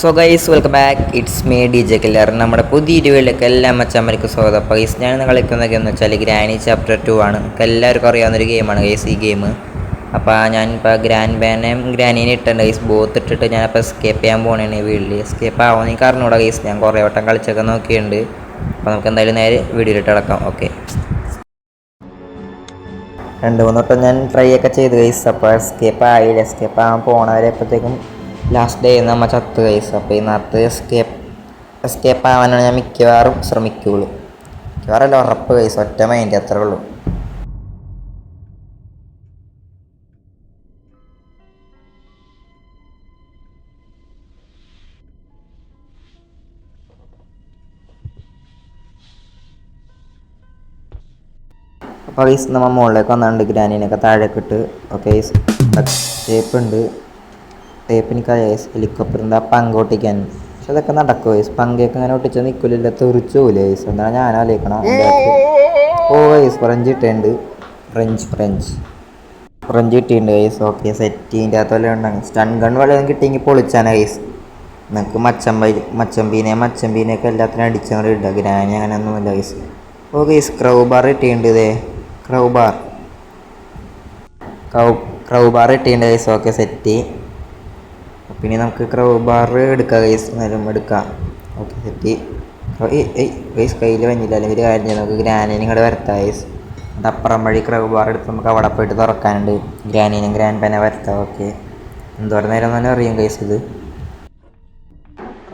So guys welcome back, it's me D J killer. നമ്മുടെ പുതിയ വീഡിയോയിലേക്ക് എല്ലാ മച്ചന്മാർക്കും സ്വാഗതം. അപ്പോൾ ഗൈസ് ഞാൻ ഇന്ന് കളിക്കുന്ന ഗെയിം എന്ന് വെച്ചാൽ ഗ്രാനി ചാപ്റ്റർ 2 ആണ്. എല്ലാവർക്കും അറിയാവുന്നൊരു ഗെയിമാണ് ഗൈസ് ഈ ഗെയിം. അപ്പോൾ ഞാനിപ്പോൾ ഗ്രാനീനെ ഇട്ടുണ്ട് ഗൈസ്, ബോത്ത് ഇട്ടിട്ട് ഞാനിപ്പോൾ എസ്കേപ്പ് ചെയ്യാൻ പോകണേണ്. ഈ വീട്ടിൽ എസ്കേപ്പ് ആവുമെന്ന് എനിക്ക് അറിഞ്ഞൂടാ ഗൈസ്, ഞാൻ കുറേ വട്ടം കളിച്ചൊക്കെ നോക്കിയിട്ടുണ്ട്. അപ്പോൾ നമുക്ക് എന്തായാലും നേരെ വീഡിയോയിലിട്ട് കിടക്കാം. ഓക്കെ, 2-3 വട്ടം ഞാൻ ട്രൈ ഒക്കെ ചെയ്ത് ഗൈസ്. അപ്പോൾ എസ്കേപ്പ് ആയില്ല. എസ്കേപ്പ് ആകാൻ പോണവരെപ്പോഴത്തേക്കും ലാസ്റ്റ് ഡേ നമ്മൾ ചത്ത് ഗൈസ്. അപ്പോൾ ഇതിനകത്ത് എസ്കേപ്പ് ആവാനാണ് ഞാൻ മിക്കവാറും ശ്രമിക്കുകയുള്ളൂ. മിക്കവാറല്ല, ഉറപ്പ് ഗൈസ്, ഒറ്റ മൈൻഡ് അത്രേ ഉള്ളൂ. അപ്പോൾ ഗൈസ് നമ്മൾ മുകളിലേക്ക് വന്നിട്ടുണ്ട്, ഗ്രാനീനൊക്കെ താഴേക്ക് ഇട്ട്. ഓക്കെ ഗൈസ്, ടേപ്പ് ഉണ്ട്. ടേപ്പ് എനിക്ക് ഗൈസ് ഹെലികോപ്റ്ററിൻ്റെ ആ പങ്ക് ഒട്ടിക്കാൻ. പക്ഷെ അതൊക്കെ നടക്കും ഗൈസ്, പങ്കൊക്കെ അങ്ങനെ ഒട്ടിച്ചാൽ നിൽക്കില്ല, തെറിച്ചു പോകില്ല ഗൈസ്. എന്താണ് ഞാൻ ആലോചിക്കണം. ഓ ഗൈസ് ഫ്രഞ്ച് ഇട്ടുണ്ട്, ഫ്രഞ്ച് കിട്ടിയിട്ടുണ്ട് ഗൈസ്. ഓക്കെ, സെറ്റിൻ്റെ അകത്ത് വല്ല ഉണ്ടെങ്കിൽ സ്റ്റൺ ഗൺ വല്ലതും കിട്ടിയെങ്കിൽ പൊളിച്ചാണ് ഗൈസ്. നിങ്ങൾക്ക് മച്ചമ്പീനെയൊക്കെ എല്ലാത്തിനും അടിച്ചങ്ങോട്ട് ഇടുക. ഗ്രാനി അങ്ങനെയൊന്നുമില്ല ഗൈസ്. ഓ ഗൈസ് ക്രൗ ബാർ കിട്ടിയിട്ടുണ്ട്. ഇതേ ക്രൗ ബാർ കിട്ടിയിട്ടുണ്ട് ഗൈസ്. Okay, set. പിന്നെ നമുക്ക് ക്രൗ ബാർ എടുക്കാം ഗൈസ്, എന്നാലും എടുക്കാം. Okay, set. ഗൈസ് കയ്യിൽ വന്നില്ല, അല്ലെങ്കിൽ ഒരു കാര്യം ചെയ്യാം, നമുക്ക് ഗ്രാനീനും ഇങ്ങോട്ട് വരത്താം ഗൈസ്. അത് അപ്പുറം വഴി ക്രൗ ബാർ എടുത്ത് നമുക്ക് അവിടെ പോയിട്ട് തുറക്കാനുണ്ട്. ഗ്രാനീനും ഗ്രാൻഡ് പാനെ വരത്താം. ഓക്കെ, എന്തോരം നേരം തന്നെ അറിയാം ഗൈസ് ഇത്.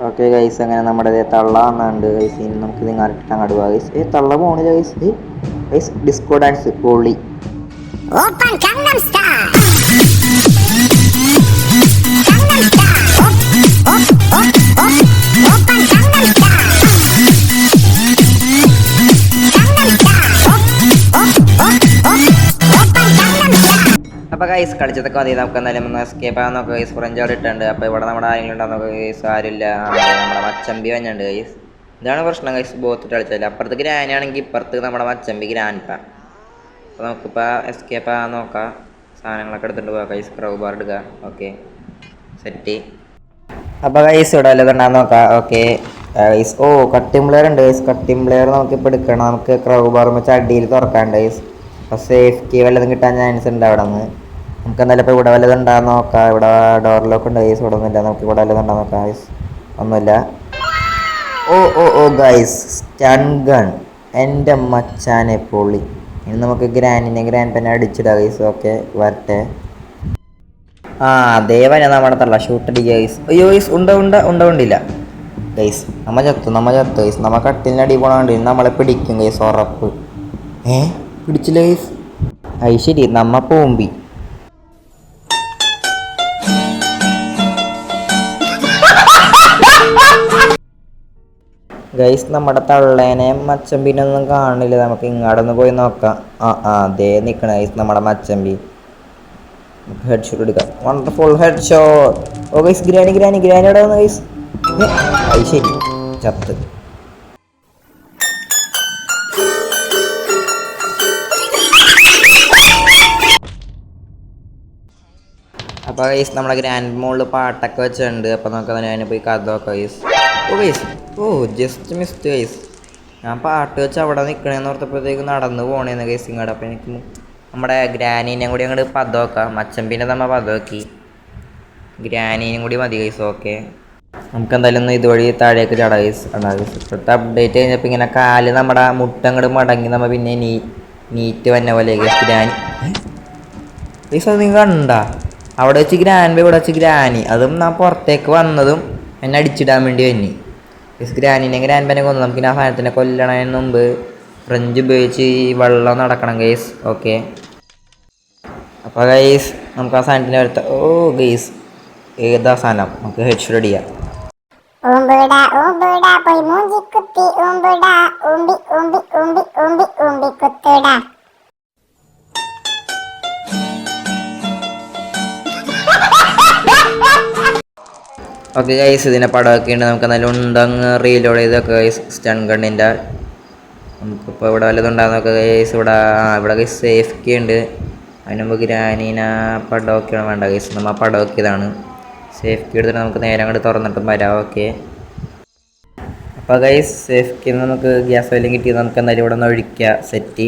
ഓക്കെ ഗൈസ്, അങ്ങനെ നമ്മുടെ തള്ള വന്നുണ്ട് ഗൈസ്. ഇനി നമുക്ക് നിങ്ങളിട്ട് അങ്ങോട്ട് പോകാം ഗൈസ്. തള്ള പോണില്ല ഗൈസ്. ഗൈസ് ഡിസ്കോ ഡാൻസ് പൊളി. അപ്പോൾ ഗൈസ് കളിച്ചതൊക്കെ മതി, നമുക്ക് എന്തായാലും ഒന്ന് എസ്കേപ്പ് ആകാൻ നോക്കാം ഗൈസ്. ഫ്രഞ്ച് അവിടെ ഇട്ടുണ്ട്. അപ്പോൾ ഇവിടെ നമ്മുടെ ആരെങ്കിലും ഉണ്ടാകുന്ന നോക്കാം ഗൈസ്. ആരില്ല, നമ്മുടെ മച്ചമ്പി വഞ്ഞുണ്ട് ഗൈസ്. ഇതാണ് പ്രശ്നം ഗൈസ്, ബോത്തിട്ട് കളിച്ചാൽ. അപ്പുറത്ത് ഗ്രാനി ആണെങ്കിൽ ഇപ്പുറത്ത് നമ്മുടെ മച്ചമ്പി ഗ്രാൻഡ് പാൻ. അപ്പോൾ നമുക്കിപ്പോൾ എസ്കേപ്പ് ആകാൻ നോക്കാം. സാധനങ്ങളൊക്കെ എടുത്തിട്ട് പോകാം ഗൈസ്. ക്രൗ ബാർ എടുക്കുക. Okay, set. അപ്പോൾ ഗൈസ് ഇവിടെ വല്ലതും ഉണ്ടാകാൻ നോക്കാം. ഓക്കെ ഗൈസ്, ഓ കട്ടിംഗ് പ്ലെയർ ഉണ്ട് ഗൈസ്. കട്ടിംഗ് പ്ലെയർ നമുക്കിപ്പോൾ എടുക്കണം. നമുക്ക് ക്രൗ ബാർ വെച്ച് അടിയിൽ തുറക്കാണ്ട് ഗൈസ്. അപ്പോൾ സേഫ്റ്റി വല്ലതും കിട്ടാൻ ചാൻസ് ഉണ്ട് അവിടെ നിന്ന്. നമുക്ക് എന്തായാലും ഇപ്പോൾ ഇവിടെ വല്ലതും ഉണ്ടാകാൻ നോക്കാം. ഇവിടെ ഡോർ ലോക്ക് ഉണ്ട് ഗൈസ്. ഇവിടെ ഒന്നുമില്ല. നമുക്ക് ഇവിടെ വല്ലതും ഉണ്ടാകാൻ നോക്കാം ഗൈസ്. ഒന്നുമില്ല. ഓ ഗൈസ്, സ്റ്റൺ ഗൺ. എൻ്റെ മച്ചാനെ പൊളി. ഇനി നമുക്ക് ഗ്രാൻഡ് പാനെ അടിച്ചിടാം ഗൈസ്. ഓക്കെ, വരട്ടെ. ദേവനെ നമ്മുടെ തള്ള ഷൂട്ടടി ഗൈസ്. അയ്യോ ഗൈസ്, ഉണ്ടില്ല ഗൈസ്. നമ്മ ചത്തു ഗൈസ്. നമ്മ കട്ടിലിന് അടി പോകണുണ്ട്. നമ്മളെ പിടിക്കും ഗൈസ്, ഉറപ്പ്. പിടിച്ചില്ല ഗൈസ്. അത് ശരി, നമ്മ പോമ്പി. ഗൈസ് നമ്മുടെ തള്ളേനെ മച്ചമ്പീനൊന്നും കാണില്ല. നമുക്ക് ഇങ്ങോട്ടൊന്ന് പോയി നോക്കാം. ദേ നിൽക്കണം ഗൈസ് നമ്മുടെ മച്ചമ്പി. ഹെഡ് ഷോട്ട് എടുക്കാം. Wonderful head shot. Oh guys, granny അവിടെ വന്നു ഗൈസ്. അത് ശരി, ചത്ത്. അപ്പോൾ ഗൈസ് നമ്മുടെ ഗ്രാൻഡ് മോളിൽ പാട്ടൊക്കെ വെച്ചിട്ടുണ്ട്. അപ്പോൾ നമുക്ക് അതിനെ പോയി കഥ നോക്കാം ഗൈസ്. Just missed guys. ഞാൻ പാട്ട് വെച്ച് അവിടെ നിൽക്കണേന്ന് ഓർത്തപ്പോഴത്തേക്ക് നടന്ന് പോകണേന്ന് ഗൈസ് ഇങ്ങോട്ട്. അപ്പോൾ എനിക്ക് നമ്മുടെ ഗ്രാനീനെയും കൂടി അങ്ങോട്ട് പതവെക്കാം. മച്ചമ്പീനെ നമ്മൾ പതവെക്കി, ഗ്രാനീനും കൂടി മതി ഗൈസ്. ഓക്കെ, നമുക്ക് എന്തായാലും ഒന്ന് ഇതുവഴി താഴേക്ക് ചാടാം ഗൈസ്. ഇപ്പോഴത്തെ അപ്ഡേറ്റ് കഴിഞ്ഞപ്പോൾ ഇങ്ങനെ കാല് നമ്മുടെ മുട്ട അങ്ങോട്ട് മടങ്ങി നമ്മൾ പിന്നെ നീറ്റ് വന്ന പോലെ ഗൈസ്. ഗ്രാനി ഗൈസ്, അത് നിങ്ങൾ കണ്ടാ? അവിടെ വെച്ച് ഇവിടെ വെച്ച് ഗ്രാനി. അതും ഞാൻ പുറത്തേക്ക് വന്നതും എന്നെ അടിച്ചിടാൻ വേണ്ടി വന്നി ഗൈസ്. ഗ്രാനിനെ ഗ്രാൻഡ് പാനെ കൊന്നു. നമുക്ക് ആ സാധനത്തിനെ കൊല്ലണതിന് മുമ്പ് ഫ്രഞ്ച് ഉപയോഗിച്ച് ഈ വെള്ളം നടക്കണം ഗൈസ്. ഓക്കെ, അപ്പോൾ ഗൈസ് നമുക്ക് ആ സാധനത്തിനെ വരുത്താം. ഓ ഗൈസ്, ഏതാ സാധനം? നമുക്ക് ഹെഡ് ഷോട്ട് അടിക്കാം. ഓക്കെ ഗൈസ്, ഇതിനെ പടമൊക്കെ ഉണ്ട്. നമുക്ക് നല്ല ഉണ്ടങ്ങ് റീലോഡ് ചെയ്തൊക്കെ ഗൈസ്. സ്റ്റൺ ഗണ്ണിൻ്റെ നമുക്കിപ്പോൾ ഇവിടെ വല്ലതും ഉണ്ടാകുന്ന നോക്കാം ഗൈസ്. ഇവിടെ ഗൈസ് സേഫ്റ്റി ഉണ്ട്. അതിന് മുമ്പ് ഗ്രാനീന പടമൊക്കെയാണ് വേണ്ട ഗൈസ്. നമ്മൾ പടമൊക്കെയതാണ് സേഫ് കീ എടുത്തിട്ട് നമുക്ക് നേരെ അങ്ങോട്ട് തുറന്നിട്ടും വരാം. ഓക്കെ, അപ്പോൾ ഗൈസ് സേഫ് കീ നമുക്ക് ഗ്യാസ് വല്ലതും കിട്ടിയത് നമുക്ക് എന്തായാലും ഇവിടെ നിന്ന് ഒഴിക്കുക. സെറ്റ്.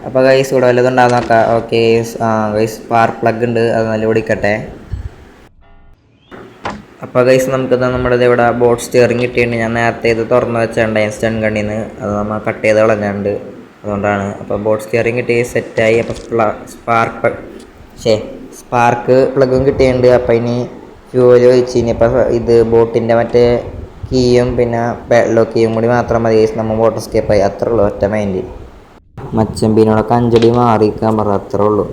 അപ്പോൾ ഗൈസ് ഇവിടെ വല്ലതും ഉണ്ടാകുന്ന നോക്കാം. ഓക്കെ ഗൈസ് സ്പാർക്ക് പ്ലഗ് ഉണ്ട്, അത് നല്ല ഓടിക്കട്ടെ. അപ്പോൾ ഗൈസ് നമുക്കിത് നമ്മുടെ ഇവിടെ ബോട്ട് സ്റ്റിയറിംഗ് കിട്ടിയിട്ടുണ്ട്. ഞാൻ നേരത്തെ ഇത് തുറന്ന് വെച്ചിട്ടുണ്ടായി സ്റ്റൺ ഗണ്ണിൽ നിന്ന്, അത് നമ്മൾ കട്ട് ചെയ്ത് കളഞ്ഞുണ്ട്, അതുകൊണ്ടാണ്. അപ്പോൾ ബോട്ട് സ്റ്റിയറിംഗ് കിട്ടി സെറ്റായി. അപ്പോൾ സ്പാർക്ക് പ്ലഗും കിട്ടിയിട്ടുണ്ട്. അപ്പോൾ ഇനി ഫ്യൂവൽ ഒഴിച്ച് ഇനിയിപ്പോൾ ഇത് ബോട്ടിൻ്റെ മറ്റേ കീയും പിന്നെ ലോക്ക് കീയും കൂടി മാത്രം മതി ഗൈസ്, നമ്മൾ വാട്ടർ സ്കേപ്പായി. അത്രേ ഉള്ളൂ, ഒറ്റ മൈൻഡ്. മച്ചമ്പീനോടൊക്കെ 5 അടി മാറിയിരിക്കാൻ പറ, അത്രേ ഉള്ളൂ.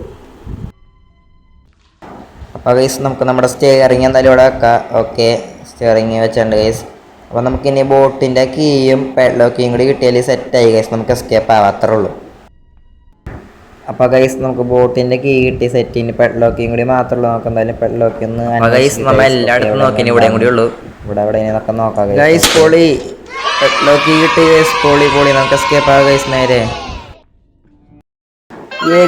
അപ്പോൾ ഗൈസ് നമുക്ക് നമ്മുടെ സ്റ്റിയറിങ് എന്തായാലും ഇവിടെ വെക്കാം. ഓക്കെ, സ്റ്റിയറിങ് വെച്ചിട്ടുണ്ട് ഗൈസ്. അപ്പോൾ നമുക്ക് ഇനി ബോട്ടിൻ്റെ കീയും പെഡ്ലോക്കിയും കൂടി കിട്ടിയാൽ സെറ്റായി ഗൈസ്, നമുക്ക് എസ്കേപ്പ് ആവാം, അത്രേ ഉള്ളൂ. അപ്പോൾ ഗൈസ് നമുക്ക് ബോട്ടിൻ്റെ കീ കിട്ടി സെറ്റ്. ഇനി പെഡ്ലോക്കിയും കൂടി മാത്രമേ നമുക്ക് എന്തായാലും പെഡ്ലോക്കി ഒന്ന് ഗൈസ് നമ്മൾ എല്ലായിടത്തും നോക്കി ഇവിടെയും കൂടി ഉള്ളൂ. ഇവിടെ എവിടെയൊക്കെ നോക്കാം ഗൈസ്. പൊളി പെഡ്ലോക്കി കിട്ടി ഗൈസ്, പൊളി നമുക്ക് എസ്കേപ്പ് ആവാം ഗൈസ് നേരെ.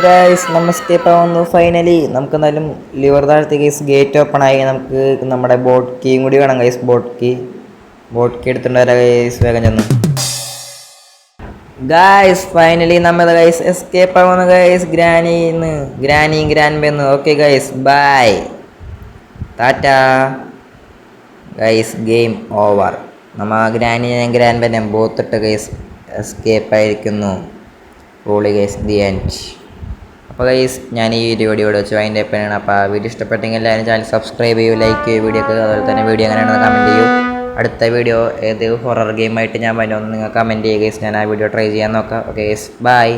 ഗൈസ് നമ്മൾ എസ്കേപ്പ് ആവുന്നു ഫൈനലി. നമുക്ക് എന്തായാലും ലിവർ താഴ്ത്തി ഗൈസ്, ഗേറ്റ് ഓപ്പൺ ആയി. നമുക്ക് നമ്മുടെ ബോട്ട് കീയും കൂടി വേണം ഗൈസ്. ബോട്ട് കീ എടുത്തിട്ട് വരാം ഗൈസ്, വേഗം ചെന്നു ഗൈസ്. ഫൈനലി നമ്മൾ ഗൈസ് എസ്കേപ്പ് ആവുന്നു ഗൈസ് ഗ്രാനിയും ഗ്രാൻഡ്പെന്ന്. Okay guys, bye, tata guys, game over. നമ്മൾ ഗ്രാൻഡ്പെന്നെ ബോത്തിട്ട് ഗൈസ് എസ്കേപ്പ് ആയിരിക്കുന്നു. പൊളി ഗൈസ്, ദി എൻഡ്. അപ്പോൾ ഗൈസ് ഞാൻ ഈ വീഡിയോ ഇവിടെ വെച്ച് അതിൻ്റെ എപ്പോഴാണ്. അപ്പോൾ ആ വീഡിയോ ഇഷ്ടപ്പെട്ടെങ്കിൽ എല്ലാവരും ചാനൽ സബ്സ്ക്രൈബ് ചെയ്യൂ, ലൈക്ക് ചെയ്യൂ വീഡിയോക്ക്. അതുപോലെ തന്നെ വീഡിയോ എങ്ങനെയാണെന്ന് കമൻറ്റ് ചെയ്യൂ. അടുത്ത വീഡിയോ ഏത് ഹൊറർ ഗെയിമായിട്ട് ഞാൻ വരുമെന്ന് നിങ്ങൾ കമൻറ്റ് ചെയ്യുക ഗൈസ്. ഞാൻ ആ വീഡിയോ ട്രൈ ചെയ്യാൻ നോക്കാം. Okay guys, by.